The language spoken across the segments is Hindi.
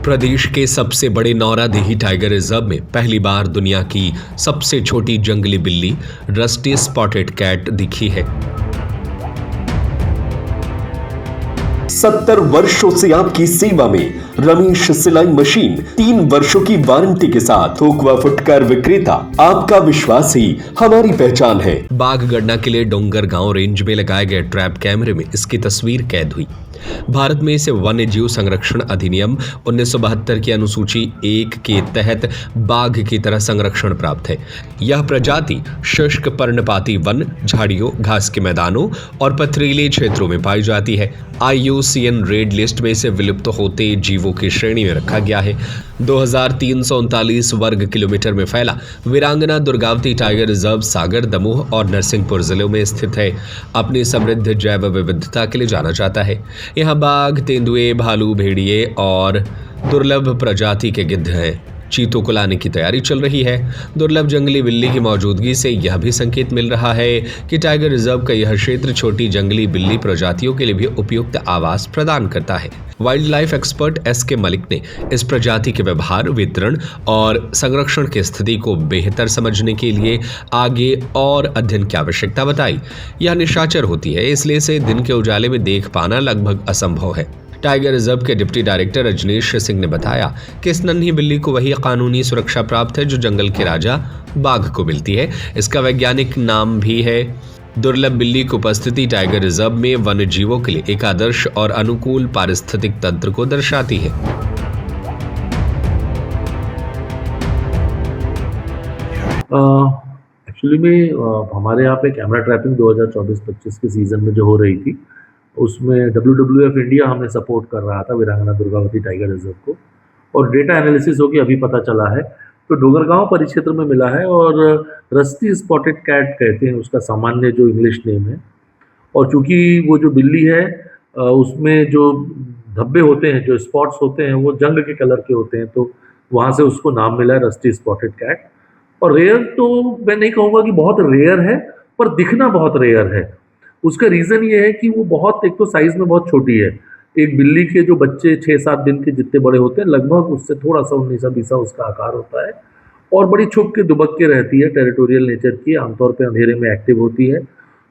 प्रदेश के सबसे बड़े नौरादेही टाइगर रिजर्व में पहली बार दुनिया की सबसे छोटी जंगली बिल्ली रस्टी स्पॉटेड कैट दिखी है। 70 वर्षों से आपकी सेवा में रमेश सिलाई मशीन 3 वर्षों की वारंटी के साथ थोक व फुटकर विक्रेता। आपका विश्वास ही हमारी पहचान है। बाघ गणना के लिए डोंगर गांव रेंज में लगाए गए ट्रैप कैमरे में इसकी तस्वीर कैद हुई। भारत में इसे वन्य जीव संरक्षण अधिनियम 1972 की अनुसूची 1 के तहत बाघ की तरह संरक्षण प्राप्त है। यह प्रजाति शुष्क पर्णपाती वन, झाड़ियों, घास के मैदानों और पथरीले क्षेत्रों में पाई जाती है। IUCN रेड लिस्ट में इसे विलुप्त होते जीवों की श्रेणी में रखा गया है। 2339 वर्ग किलोमीटर में फैला वीरांगना दुर्गावती टाइगर रिजर्व सागर, दमोह और नरसिंहपुर जिलों में स्थित है। अपनी समृद्ध जैव विविधता के लिए जाना जाता है। यहाँ बाघ, तेंदुए, भालू, भेड़िए और दुर्लभ प्रजाति के गिद्ध हैं। चीतों को लाने की तैयारी चल रही है। दुर्लभ जंगली बिल्ली की मौजूदगी से यह भी संकेत मिल रहा है कि टाइगर रिजर्व का यह क्षेत्र छोटी जंगली बिल्ली प्रजातियों के लिए भी उपयुक्त आवास प्रदान करता है। Wild life expert SK Malik ने इस प्रजाति के व्यवहार, वितरण और संरक्षण की स्थिति को बेहतर समझने के लिए आगे और अध्ययन की आवश्यकता बताई। यह निशाचर होती है, इसलिए इसे दिन के उजाले में देख पाना लगभग असंभव है। टाइगर रिजर्व के डिप्टी डायरेक्टर रजनीश सिंह ने बताया कि इस नन्ही बिल्ली को वही कानूनी सुरक्षा प्राप्त है जो जंगल के राजा बाघ को मिलती है। इसका वैज्ञानिक नाम भी है। दुर्लभ बिल्ली की उपस्थिति टाइगर रिजर्व में वन्य जीवों के लिए एक आदर्श और अनुकूल पारिस्थितिक तंत्र को दर्शाती है। एक्चुअली में हमारे यहाँ पे कैमरा ट्रैपिंग 2024-25 के सीजन में जो हो रही थी, उसमें WWF इंडिया हमें सपोर्ट कर रहा था वीरांगना दुर्गावती टाइगर रिजर्व को, और डेटा एनालिसिस होकर अभी पता चला है तो डोंगरगांव परिक्षेत्र में मिला है और रस्टी स्पॉटेड कैट कहते हैं उसका सामान्य जो इंग्लिश नेम है। और चूंकि वो जो बिल्ली है उसमें जो धब्बे होते हैं, जो स्पॉट्स होते हैं, वो जंग के कलर के होते हैं, तो वहाँ से उसको नाम मिला है रस्टी स्पॉटेड कैट। और रेयर तो मैं नहीं कहूँगा कि बहुत रेयर है, पर दिखना बहुत रेयर है। उसका रीज़न ये है कि वो बहुत, एक तो साइज़ में बहुत छोटी है। एक बिल्ली के जो बच्चे 6-7 दिन के जितने बड़े होते हैं, लगभग उससे थोड़ा सा 19-20 उसका आकार होता है, और बड़ी छुप के दुबक के रहती है, टेरिटोरियल नेचर की, आमतौर पे अंधेरे में एक्टिव होती है।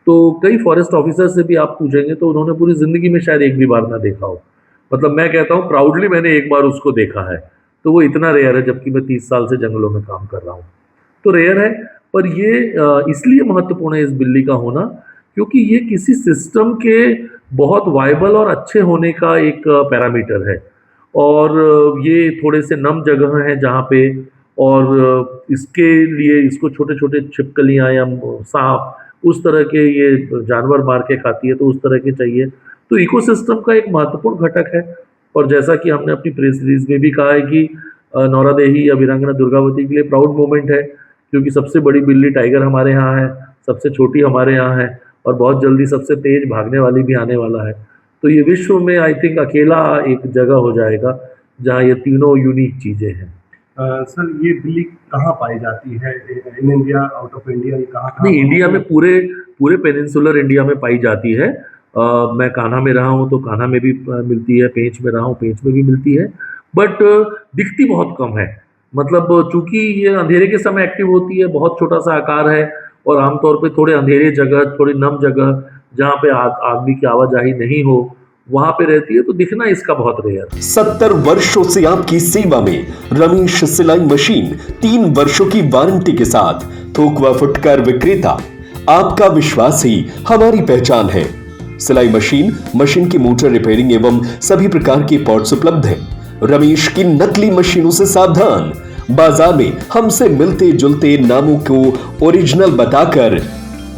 तो कई फॉरेस्ट ऑफिसर से भी आप पूछेंगे तो उन्होंने पूरी ज़िंदगी में शायद एक भी बार ना देखा हो। मतलब मैं कहता हूँ प्राउडली मैंने एक बार उसको देखा है, तो वो इतना रेयर है, जबकि मैं 30 साल से जंगलों में काम कर रहा हूँ। तो रेयर है, पर ये इसलिए महत्वपूर्ण है इस बिल्ली का होना क्योंकि ये किसी सिस्टम के बहुत वाइबल और अच्छे होने का एक पैरामीटर है। और ये थोड़े से नम जगह हैं जहाँ पे, और इसके लिए इसको छोटे छोटे छिपकलियाँ या सांप उस तरह के ये जानवर मार के खाती है, तो उस तरह के चाहिए। तो इकोसिस्टम का एक महत्वपूर्ण घटक है। और जैसा कि हमने अपनी प्रेस रिलीज में भी कहा है कि नौरादेही या वीरांगना दुर्गावती के लिए प्राउड मोमेंट है, क्योंकि सबसे बड़ी बिल्ली टाइगर हमारे यहाँ है, सबसे छोटी हमारे यहाँ है, और बहुत जल्दी सबसे तेज भागने वाली भी आने वाला है। तो ये विश्व में आई थिंक अकेला एक जगह हो जाएगा जहाँ ये तीनों यूनिक चीज़ें हैं। सर, ये बिल्ली कहाँ पाई जाती है? In India, out of India, ये कहाँ? नहीं, इंडिया में पूरे पेनिनसुलर इंडिया में पाई जाती है। मैं कान्हा में रहा हूँ तो कान्हा में भी मिलती है, पेंच में रहा हूँ, पेंच में भी मिलती है, बट दिखती बहुत कम है। मतलब चूंकि ये अंधेरे के समय एक्टिव होती है, बहुत छोटा सा आकार है, और आमतौर पे थोड़े अंधेरे जगह, थोड़ी नम जगह जहाँ पे आदमी की आवाजाही नहीं हो, वहां पे रहती है, तो दिखना इसका बहुत रेयर। 70 वर्षों से आपकी सेवा में रमेश सिलाई मशीन 3 वर्षों की वारंटी के साथ थोक व फुटकर विक्रेता। आपका विश्वास ही हमारी पहचान है। सिलाई मशीन की मोटर रिपेयरिंग एवं सभी प्रकार के पार्ट्स उपलब्ध है। रमेश की नकली मशीनों से सावधान। बाजार में हमसे मिलते जुलते नामों को ओरिजिनल बताकर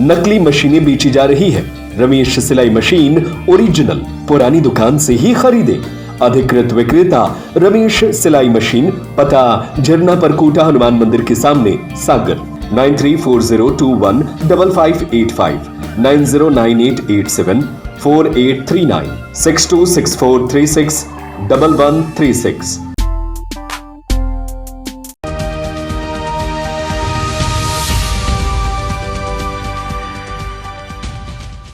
नकली मशीनें बेची जा रही है। रमेश सिलाई मशीन ओरिजिनल पुरानी दुकान से ही खरीदे। अधिकृत विक्रेता रमेश सिलाई मशीन, पता झरना परकोटा हनुमान मंदिर के सामने, सागर। 9340215585 9098874839 6264361136।